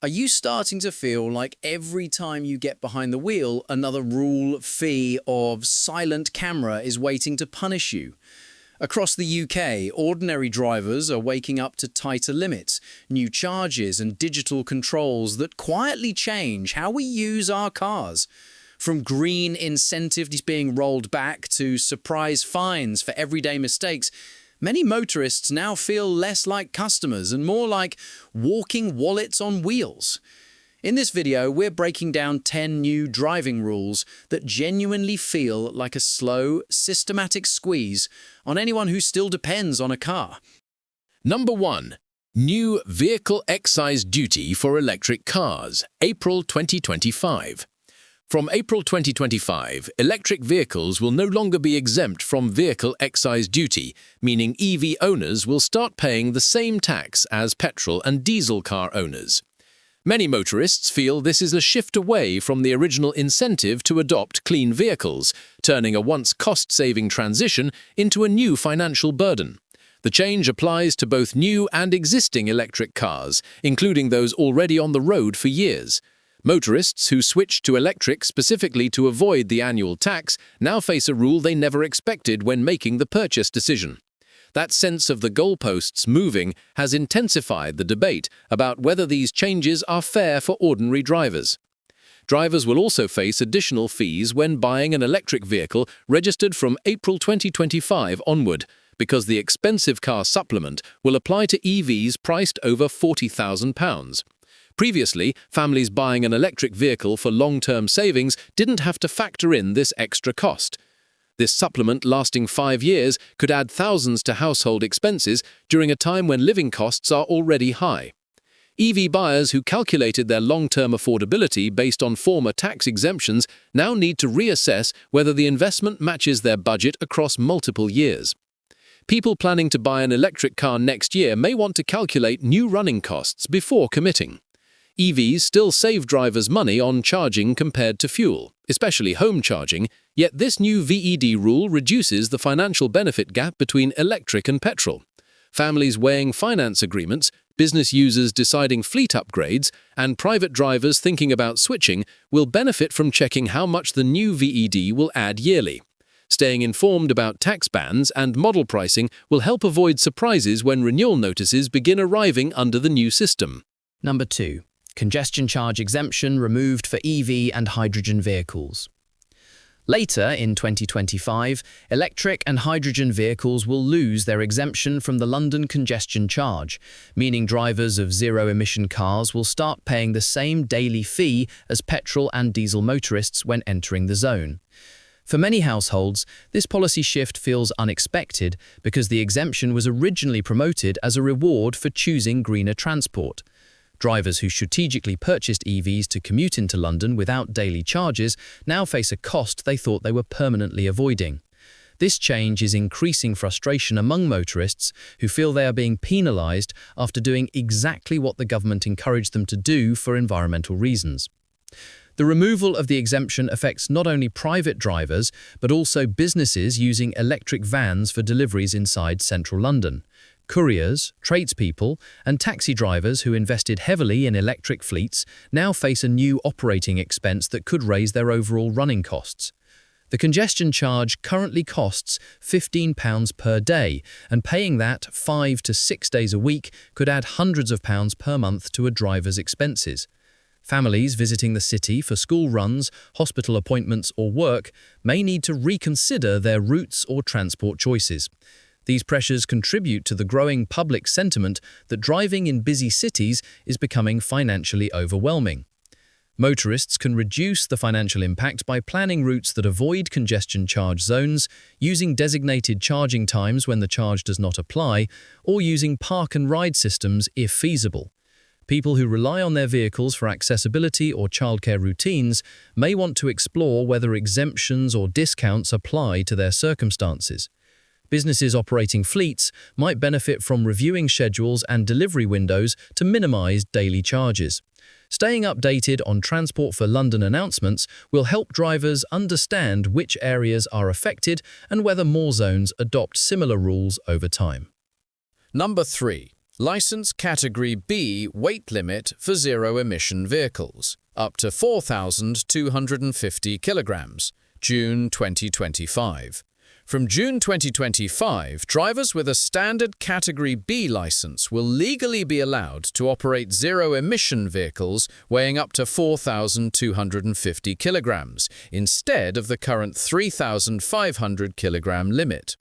Are you starting to feel like every time you get behind the wheel, another rule, fee, or silent camera is waiting to punish you? Across the UK, ordinary drivers are waking up to tighter limits, new charges and digital controls that quietly change how we use our cars. From green incentives being rolled back to surprise fines for everyday mistakes, many motorists now feel less like customers and more like walking wallets on wheels. In this video, we're breaking down 10 new driving rules that genuinely feel like a slow, systematic squeeze on anyone who still depends on a car. Number 1. New Vehicle Excise Duty for Electric Cars, April 2025. From April 2025, electric vehicles will no longer be exempt from vehicle excise duty, meaning EV owners will start paying the same tax as petrol and diesel car owners. Many motorists feel this is a shift away from the original incentive to adopt clean vehicles, turning a once cost-saving transition into a new financial burden. The change applies to both new and existing electric cars, including those already on the road for years. Motorists who switched to electric specifically to avoid the annual tax now face a rule they never expected when making the purchase decision. That sense of the goalposts moving has intensified the debate about whether these changes are fair for ordinary drivers. Drivers will also face additional fees when buying an electric vehicle registered from April 2025 onward, because the expensive car supplement will apply to EVs priced over £40,000. Previously, families buying an electric vehicle for long-term savings didn't have to factor in this extra cost. This supplement, lasting 5 years, could add thousands to household expenses during a time when living costs are already high. EV buyers who calculated their long-term affordability based on former tax exemptions now need to reassess whether the investment matches their budget across multiple years. People planning to buy an electric car next year may want to calculate new running costs before committing. EVs still save drivers money on charging compared to fuel, especially home charging, yet this new VED rule reduces the financial benefit gap between electric and petrol. Families weighing finance agreements, business users deciding fleet upgrades, and private drivers thinking about switching will benefit from checking how much the new VED will add yearly. Staying informed about tax bands and model pricing will help avoid surprises when renewal notices begin arriving under the new system. Number 2. Congestion charge exemption removed for EV and hydrogen vehicles. Later, in 2025, electric and hydrogen vehicles will lose their exemption from the London congestion charge, meaning drivers of zero-emission cars will start paying the same daily fee as petrol and diesel motorists when entering the zone. For many households, this policy shift feels unexpected because the exemption was originally promoted as a reward for choosing greener transport. Drivers who strategically purchased EVs to commute into London without daily charges now face a cost they thought they were permanently avoiding. This change is increasing frustration among motorists who feel they are being penalised after doing exactly what the government encouraged them to do for environmental reasons. The removal of the exemption affects not only private drivers, but also businesses using electric vans for deliveries inside central London. Couriers, tradespeople, and taxi drivers who invested heavily in electric fleets now face a new operating expense that could raise their overall running costs. The congestion charge currently costs £15 per day, and paying that 5 to 6 days a week could add hundreds of pounds per month to a driver's expenses. Families visiting the city for school runs, hospital appointments, or work may need to reconsider their routes or transport choices. These pressures contribute to the growing public sentiment that driving in busy cities is becoming financially overwhelming. Motorists can reduce the financial impact by planning routes that avoid congestion charge zones, using designated charging times when the charge does not apply, or using park and ride systems if feasible. People who rely on their vehicles for accessibility or childcare routines may want to explore whether exemptions or discounts apply to their circumstances. Businesses operating fleets might benefit from reviewing schedules and delivery windows to minimize daily charges. Staying updated on Transport for London announcements will help drivers understand which areas are affected and whether more zones adopt similar rules over time. Number 3. License Category B weight limit for zero-emission vehicles, up to 4,250 kilograms, June 2025. From June 2025, drivers with a standard Category B license will legally be allowed to operate zero-emission vehicles weighing up to 4,250 kilograms, instead of the current 3,500 kilogram limit.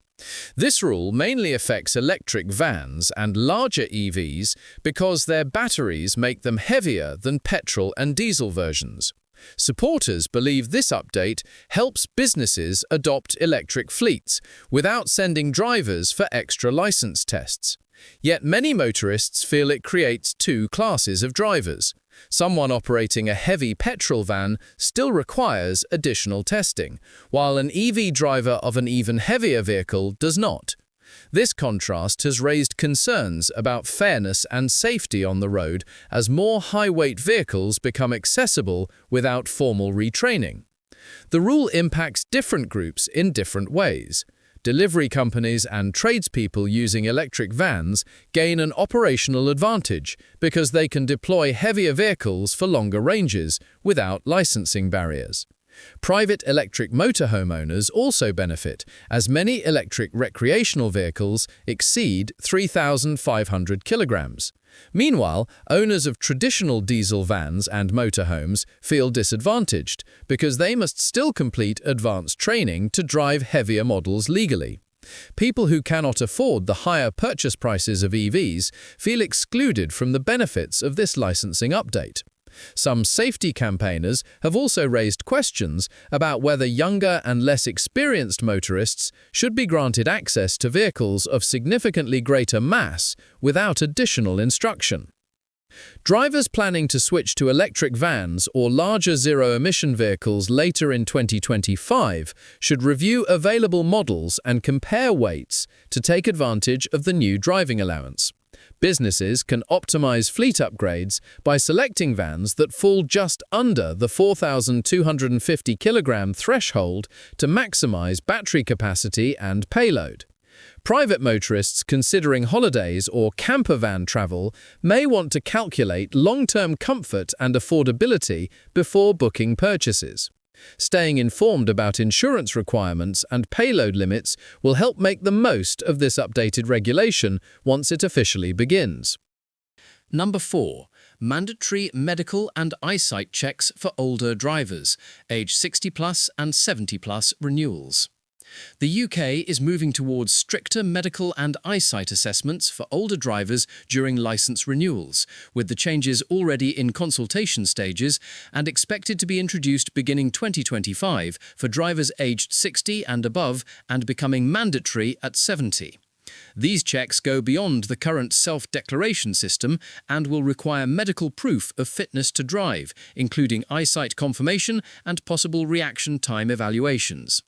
This rule mainly affects electric vans and larger EVs because their batteries make them heavier than petrol and diesel versions. Supporters believe this update helps businesses adopt electric fleets without sending drivers for extra license tests. Yet many motorists feel it creates two classes of drivers. Someone operating a heavy petrol van still requires additional testing, while an EV driver of an even heavier vehicle does not. This contrast has raised concerns about fairness and safety on the road as more high-weight vehicles become accessible without formal retraining. The rule impacts different groups in different ways. Delivery companies and tradespeople using electric vans gain an operational advantage because they can deploy heavier vehicles for longer ranges without licensing barriers. Private electric motorhome owners also benefit, as many electric recreational vehicles exceed 3,500 kilograms. Meanwhile, owners of traditional diesel vans and motorhomes feel disadvantaged because they must still complete advanced training to drive heavier models legally. People who cannot afford the higher purchase prices of EVs feel excluded from the benefits of this licensing update. Some safety campaigners have also raised questions about whether younger and less experienced motorists should be granted access to vehicles of significantly greater mass without additional instruction. Drivers planning to switch to electric vans or larger zero-emission vehicles later in 2025 should review available models and compare weights to take advantage of the new driving allowance. Businesses can optimize fleet upgrades by selecting vans that fall just under the 4,250 kilogram threshold to maximize battery capacity and payload. Private motorists considering holidays or camper van travel may want to calculate long-term comfort and affordability before booking purchases. Staying informed about insurance requirements and payload limits will help make the most of this updated regulation once it officially begins. Number 4. Mandatory medical and eyesight checks for older drivers, age 60+ and 70+ renewals. The UK is moving towards stricter medical and eyesight assessments for older drivers during licence renewals, with the changes already in consultation stages and expected to be introduced beginning 2025 for drivers aged 60 and above and becoming mandatory at 70. These checks go beyond the current self-declaration system and will require medical proof of fitness to drive, including eyesight confirmation and possible reaction time evaluations.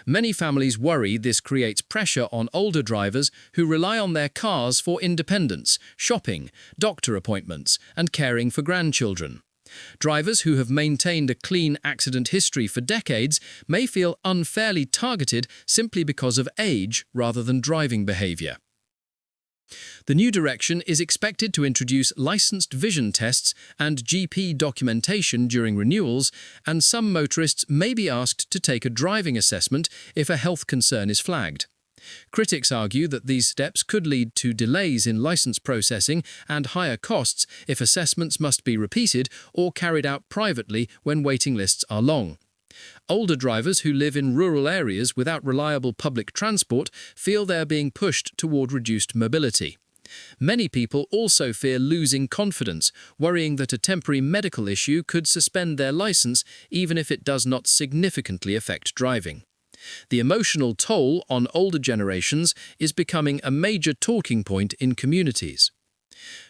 Many families worry this creates pressure on older drivers who rely on their cars for independence, shopping, doctor appointments, and caring for grandchildren. Drivers who have maintained a clean accident history for decades may feel unfairly targeted simply because of age rather than driving behavior. The new direction is expected to introduce licensed vision tests and GP documentation during renewals, and some motorists may be asked to take a driving assessment if a health concern is flagged. Critics argue that these steps could lead to delays in license processing and higher costs if assessments must be repeated or carried out privately when waiting lists are long. Older drivers who live in rural areas without reliable public transport feel they are being pushed toward reduced mobility. Many people also fear losing confidence, worrying that a temporary medical issue could suspend their license even if it does not significantly affect driving. The emotional toll on older generations is becoming a major talking point in communities.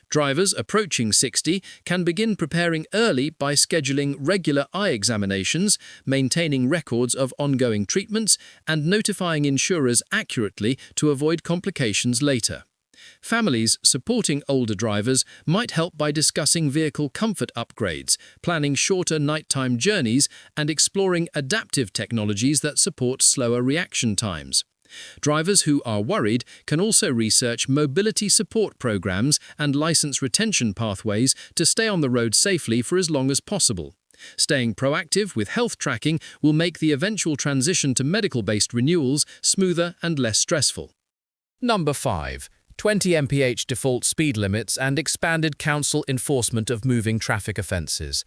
Drivers approaching 60 can begin preparing early by scheduling regular eye examinations, maintaining records of ongoing treatments, and notifying insurers accurately to avoid complications later. Families supporting older drivers might help by discussing vehicle comfort upgrades, planning shorter nighttime journeys, and exploring adaptive technologies that support slower reaction times. Drivers who are worried can also research mobility support programs and license retention pathways to stay on the road safely for as long as possible. Staying proactive with health tracking will make the eventual transition to medical-based renewals smoother and less stressful. Number 5. 20 mph default speed limits and expanded council enforcement of moving traffic offences.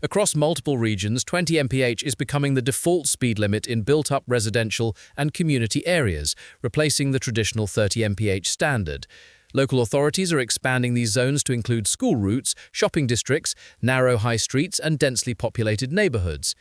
Across multiple regions, 20 mph is becoming the default speed limit in built-up residential and community areas, replacing the traditional 30 mph standard. Local authorities are expanding these zones to include school routes, shopping districts, narrow high streets, and densely populated neighbourhoods.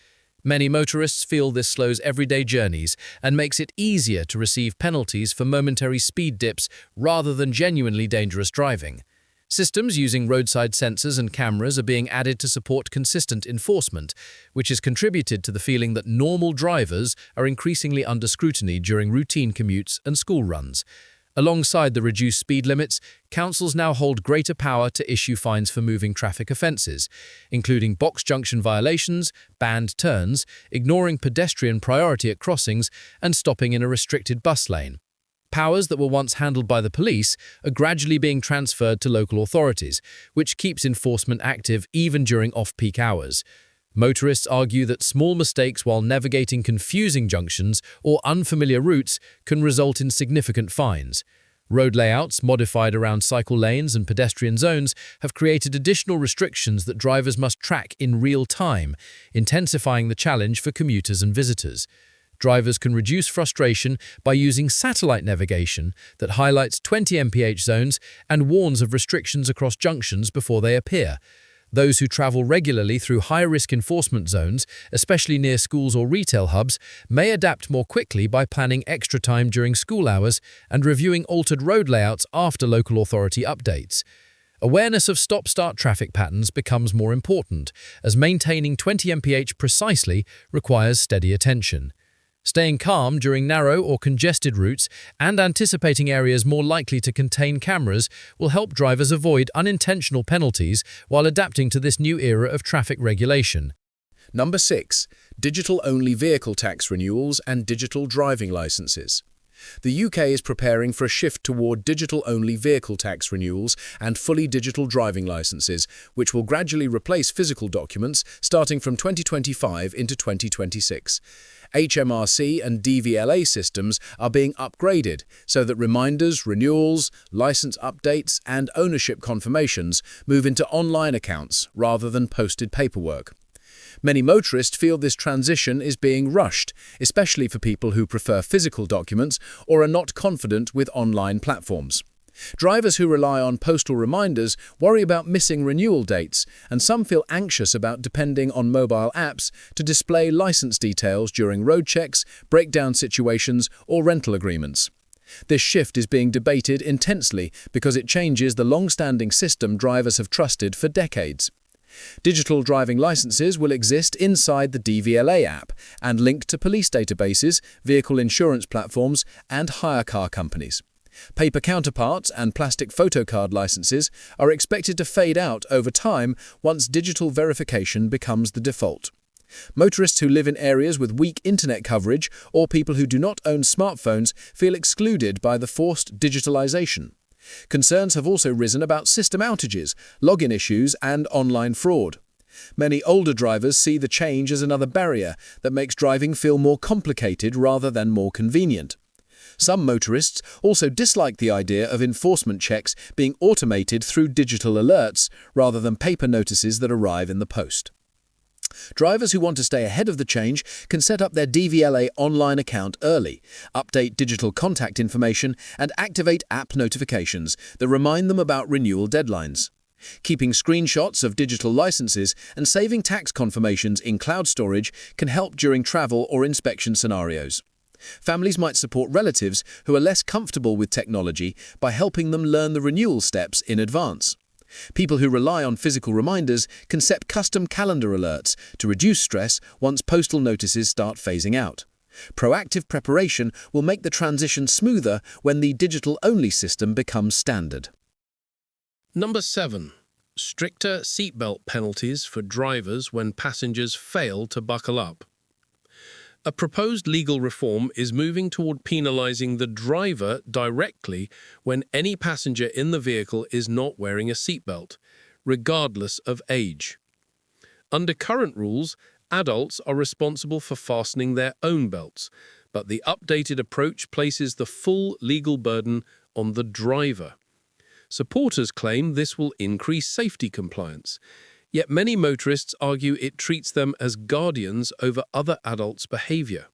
Many motorists feel this slows everyday journeys and makes it easier to receive penalties for momentary speed dips rather than genuinely dangerous driving. Systems using roadside sensors and cameras are being added to support consistent enforcement, which has contributed to the feeling that normal drivers are increasingly under scrutiny during routine commutes and school runs. Alongside the reduced speed limits, councils now hold greater power to issue fines for moving traffic offences, including box junction violations, banned turns, ignoring pedestrian priority at crossings, and stopping in a restricted bus lane. Powers that were once handled by the police are gradually being transferred to local authorities, which keeps enforcement active even during off-peak hours. Motorists argue that small mistakes while navigating confusing junctions or unfamiliar routes can result in significant fines. Road layouts, modified around cycle lanes and pedestrian zones, have created additional restrictions that drivers must track in real time, intensifying the challenge for commuters and visitors. Drivers can reduce frustration by using satellite navigation that highlights 20 mph zones and warns of restrictions across junctions before they appear. Those who travel regularly through high-risk enforcement zones, especially near schools or retail hubs, may adapt more quickly by planning extra time during school hours and reviewing altered road layouts after local authority updates. Awareness of stop-start traffic patterns becomes more important, as maintaining 20 mph precisely requires steady attention. Staying calm during narrow or congested routes and anticipating areas more likely to contain cameras will help drivers avoid unintentional penalties while adapting to this new era of traffic regulation. Number 6. Digital-only vehicle tax renewals and digital driving licenses. The UK is preparing for a shift toward digital-only vehicle tax renewals and fully digital driving licenses, which will gradually replace physical documents starting from 2025 into 2026. HMRC and DVLA systems are being upgraded so that reminders, renewals, license updates, and ownership confirmations move into online accounts rather than posted paperwork. Many motorists feel this transition is being rushed, especially for people who prefer physical documents or are not confident with online platforms. Drivers who rely on postal reminders worry about missing renewal dates, and some feel anxious about depending on mobile apps to display license details during road checks, breakdown situations, or rental agreements. This shift is being debated intensely because it changes the long-standing system drivers have trusted for decades. Digital driving licenses will exist inside the DVLA app and linked to police databases, vehicle insurance platforms, and hire car companies. Paper counterparts and plastic photocard licenses are expected to fade out over time once digital verification becomes the default. Motorists who live in areas with weak internet coverage or people who do not own smartphones feel excluded by the forced digitalization. Concerns have also risen about system outages, login issues, and online fraud. Many older drivers see the change as another barrier that makes driving feel more complicated rather than more convenient. Some motorists also dislike the idea of enforcement checks being automated through digital alerts rather than paper notices that arrive in the post. Drivers who want to stay ahead of the change can set up their DVLA online account early, update digital contact information, and activate app notifications that remind them about renewal deadlines. Keeping screenshots of digital licenses and saving tax confirmations in cloud storage can help during travel or inspection scenarios. Families might support relatives who are less comfortable with technology by helping them learn the renewal steps in advance. People who rely on physical reminders can set custom calendar alerts to reduce stress once postal notices start phasing out. Proactive preparation will make the transition smoother when the digital-only system becomes standard. Number 7. Stricter seatbelt penalties for drivers when passengers fail to buckle up. A proposed legal reform is moving toward penalizing the driver directly when any passenger in the vehicle is not wearing a seatbelt, regardless of age. Under current rules, adults are responsible for fastening their own belts, but the updated approach places the full legal burden on the driver. Supporters claim this will increase safety compliance, yet many motorists argue it treats them as guardians over other adults' behavior.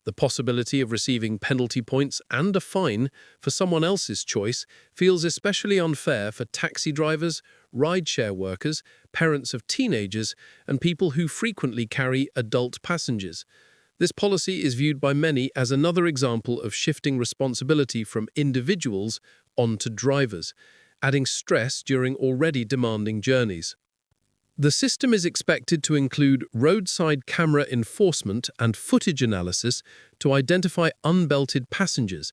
The possibility of receiving penalty points and a fine for someone else's choice feels especially unfair for taxi drivers, rideshare workers, parents of teenagers, and people who frequently carry adult passengers. This policy is viewed by many as another example of shifting responsibility from individuals onto drivers, adding stress during already demanding journeys. The system is expected to include roadside camera enforcement and footage analysis to identify unbelted passengers,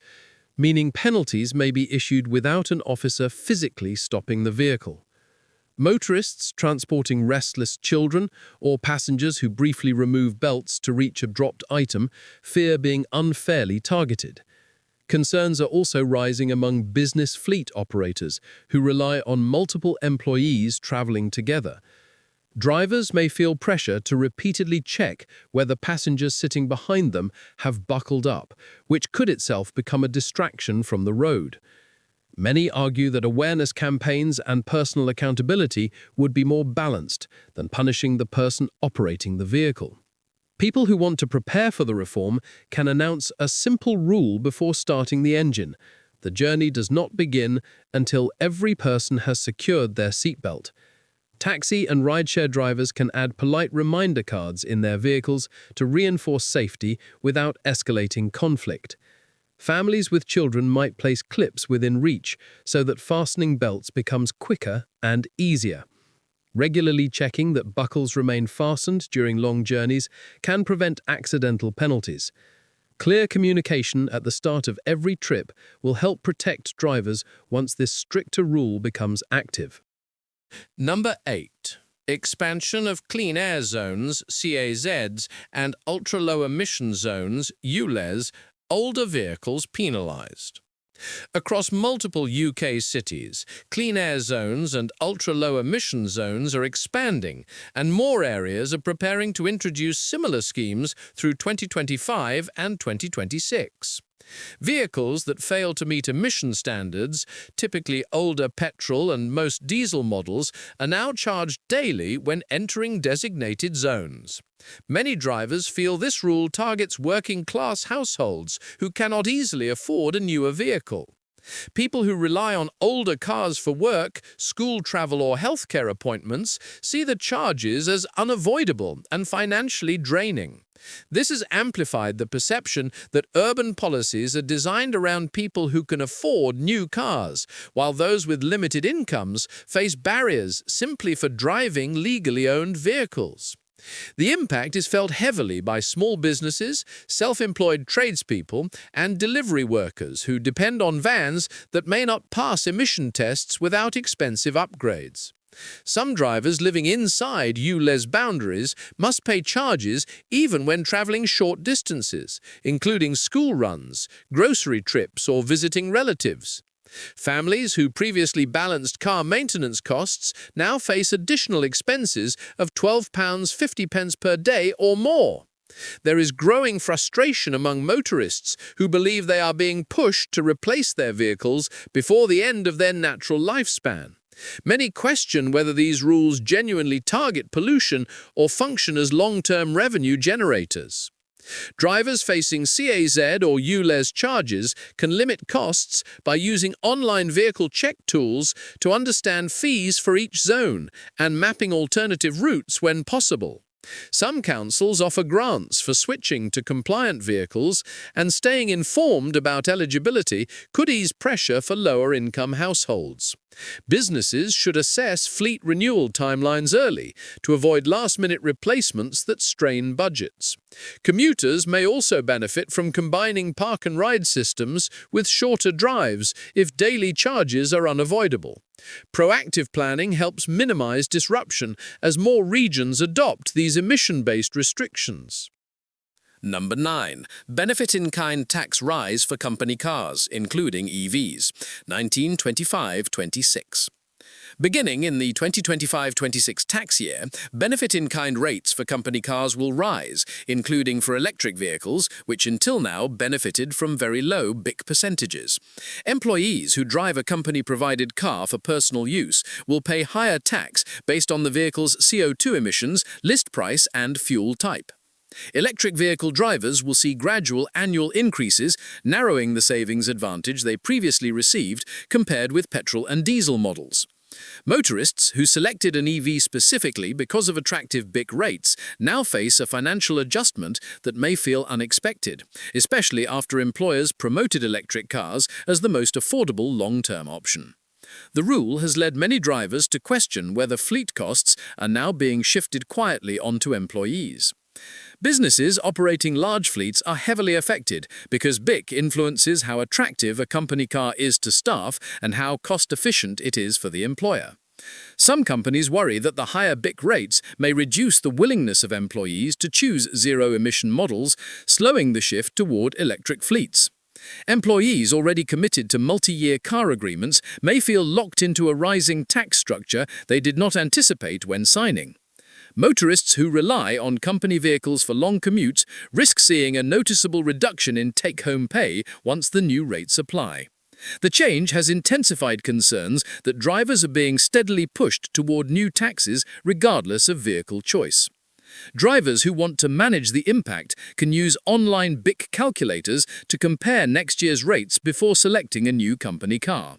meaning penalties may be issued without an officer physically stopping the vehicle. Motorists transporting restless children or passengers who briefly remove belts to reach a dropped item fear being unfairly targeted. Concerns are also rising among business fleet operators who rely on multiple employees traveling together. Drivers may feel pressure to repeatedly check whether passengers sitting behind them have buckled up, which could itself become a distraction from the road. Many argue that awareness campaigns and personal accountability would be more balanced than punishing the person operating the vehicle. People who want to prepare for the reform can announce a simple rule before starting the engine. The journey does not begin until every person has secured their seatbelt. Taxi and rideshare drivers can add polite reminder cards in their vehicles to reinforce safety without escalating conflict. Families with children might place clips within reach so that fastening belts becomes quicker and easier. Regularly checking that buckles remain fastened during long journeys can prevent accidental penalties. Clear communication at the start of every trip will help protect drivers once this stricter rule becomes active. Number 8. Expansion of clean air zones, CAZs, and ultra-low emission zones, ULEZ, older vehicles penalized. Across multiple UK cities, clean air zones and ultra-low emission zones are expanding, and more areas are preparing to introduce similar schemes through 2025 and 2026. Vehicles that fail to meet emission standards, typically older petrol and most diesel models, are now charged daily when entering designated zones. Many drivers feel this rule targets working-class households who cannot easily afford a newer vehicle. People who rely on older cars for work, school travel or healthcare appointments see the charges as unavoidable and financially draining. This has amplified the perception that urban policies are designed around people who can afford new cars, while those with limited incomes face barriers simply for driving legally owned vehicles. The impact is felt heavily by small businesses, self-employed tradespeople, and delivery workers who depend on vans that may not pass emission tests without expensive upgrades. Some drivers living inside ULEZ boundaries must pay charges even when traveling short distances, including school runs, grocery trips, or visiting relatives. Families who previously balanced car maintenance costs now face additional expenses of £12.50 per day or more. There is growing frustration among motorists who believe they are being pushed to replace their vehicles before the end of their natural lifespan. Many question whether these rules genuinely target pollution or function as long-term revenue generators. Drivers facing CAZ or ULEZ charges can limit costs by using online vehicle check tools to understand fees for each zone and mapping alternative routes when possible. Some councils offer grants for switching to compliant vehicles, and staying informed about eligibility could ease pressure for lower-income households. Businesses should assess fleet renewal timelines early to avoid last-minute replacements that strain budgets. Commuters may also benefit from combining park-and-ride systems with shorter drives if daily charges are unavoidable. Proactive planning helps minimize disruption as more regions adopt these emission-based restrictions. Number 9. Benefit in kind tax rise for company cars, including EVs, 1925-26. Beginning in the 2025-26 tax year, benefit-in-kind rates for company cars will rise, including for electric vehicles, which until now benefited from very low BIC percentages. Employees who drive a company-provided car for personal use will pay higher tax based on the vehicle's CO2 emissions, list price and fuel type. Electric vehicle drivers will see gradual annual increases, narrowing the savings advantage they previously received compared with petrol and diesel models. Motorists who selected an EV specifically because of attractive BIC rates now face a financial adjustment that may feel unexpected, especially after employers promoted electric cars as the most affordable long-term option. The rule has led many drivers to question whether fleet costs are now being shifted quietly onto employees. Businesses operating large fleets are heavily affected because BIC influences how attractive a company car is to staff and how cost-efficient it is for the employer. Some companies worry that the higher BIC rates may reduce the willingness of employees to choose zero-emission models, slowing the shift toward electric fleets. Employees already committed to multi-year car agreements may feel locked into a rising tax structure they did not anticipate when signing. Motorists who rely on company vehicles for long commutes risk seeing a noticeable reduction in take-home pay once the new rates apply. The change has intensified concerns that drivers are being steadily pushed toward new taxes regardless of vehicle choice. Drivers who want to manage the impact can use online BIC calculators to compare next year's rates before selecting a new company car.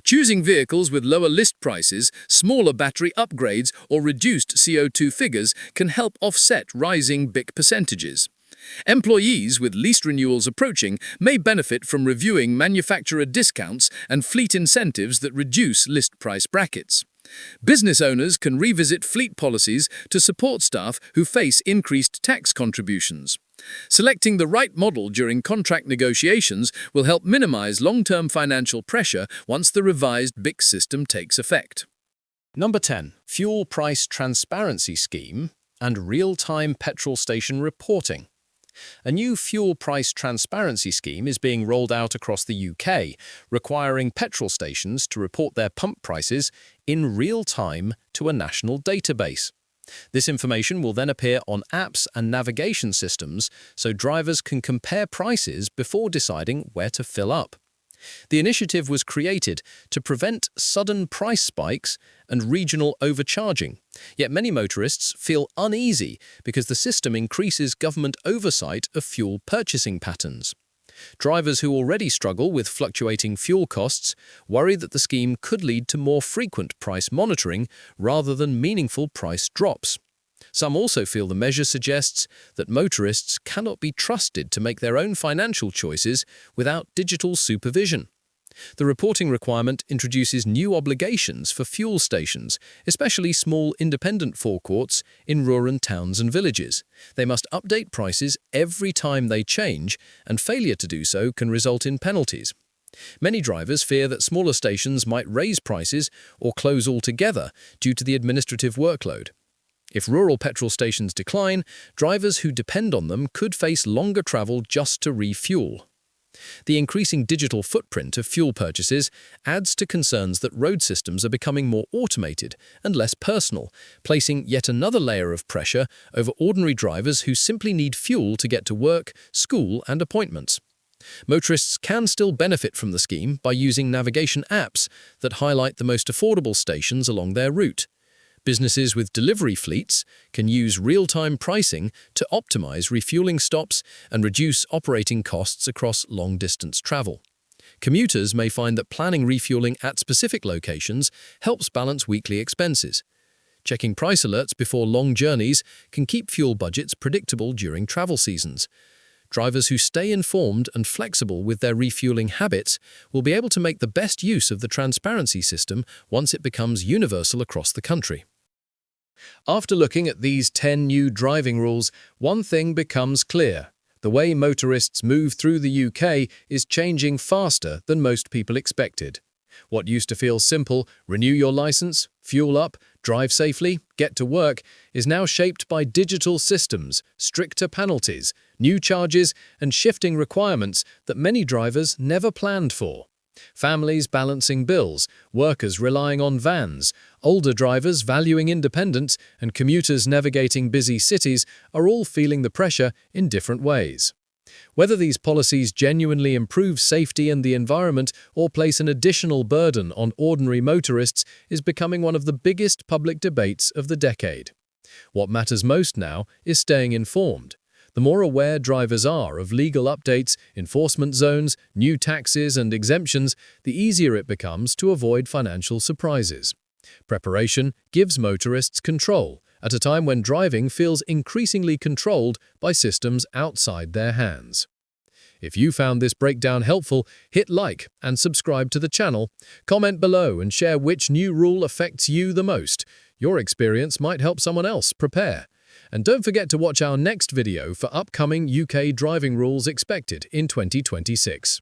Choosing vehicles with lower list prices, smaller battery upgrades, or reduced CO2 figures can help offset rising BIC percentages. Employees with lease renewals approaching may benefit from reviewing manufacturer discounts and fleet incentives that reduce list price brackets. Business owners can revisit fleet policies to support staff who face increased tax contributions. Selecting the right model during contract negotiations will help minimize long-term financial pressure once the revised BIC system takes effect. Number 10. Fuel Price Transparency Scheme and Real-Time Petrol Station Reporting. A new fuel price transparency scheme is being rolled out across the UK, requiring petrol stations to report their pump prices in real time to a national database. This information will then appear on apps and navigation systems so drivers can compare prices before deciding where to fill up. The initiative was created to prevent sudden price spikes and regional overcharging, yet many motorists feel uneasy because the system increases government oversight of fuel purchasing patterns. Drivers who already struggle with fluctuating fuel costs worry that the scheme could lead to more frequent price monitoring rather than meaningful price drops. Some also feel the measure suggests that motorists cannot be trusted to make their own financial choices without digital supervision. The reporting requirement introduces new obligations for fuel stations, especially small independent forecourts in rural towns and villages. They must update prices every time they change, and failure to do so can result in penalties. Many drivers fear that smaller stations might raise prices or close altogether due to the administrative workload. If rural petrol stations decline, drivers who depend on them could face longer travel just to refuel. The increasing digital footprint of fuel purchases adds to concerns that road systems are becoming more automated and less personal, placing yet another layer of pressure over ordinary drivers who simply need fuel to get to work, school, and appointments. Motorists can still benefit from the scheme by using navigation apps that highlight the most affordable stations along their route. Businesses with delivery fleets can use real-time pricing to optimize refueling stops and reduce operating costs across long-distance travel. Commuters may find that planning refueling at specific locations helps balance weekly expenses. Checking price alerts before long journeys can keep fuel budgets predictable during travel seasons. Drivers who stay informed and flexible with their refueling habits will be able to make the best use of the transparency system once it becomes universal across the country. After looking at these 10 new driving rules, one thing becomes clear. The way motorists move through the UK is changing faster than most people expected. What used to feel simple, renew your license, fuel up, drive safely, get to work, is now shaped by digital systems, stricter penalties, new charges, and shifting requirements that many drivers never planned for. Families balancing bills, workers relying on vans, older drivers valuing independence, and commuters navigating busy cities are all feeling the pressure in different ways. Whether these policies genuinely improve safety and the environment or place an additional burden on ordinary motorists is becoming one of the biggest public debates of the decade. What matters most now is staying informed. The more aware drivers are of legal updates, enforcement zones, new taxes and exemptions, the easier it becomes to avoid financial surprises. Preparation gives motorists control, at a time when driving feels increasingly controlled by systems outside their hands. If you found this breakdown helpful, hit like and subscribe to the channel. Comment below and share which new rule affects you the most. Your experience might help someone else prepare. And don't forget to watch our next video for upcoming UK driving rules expected in 2026.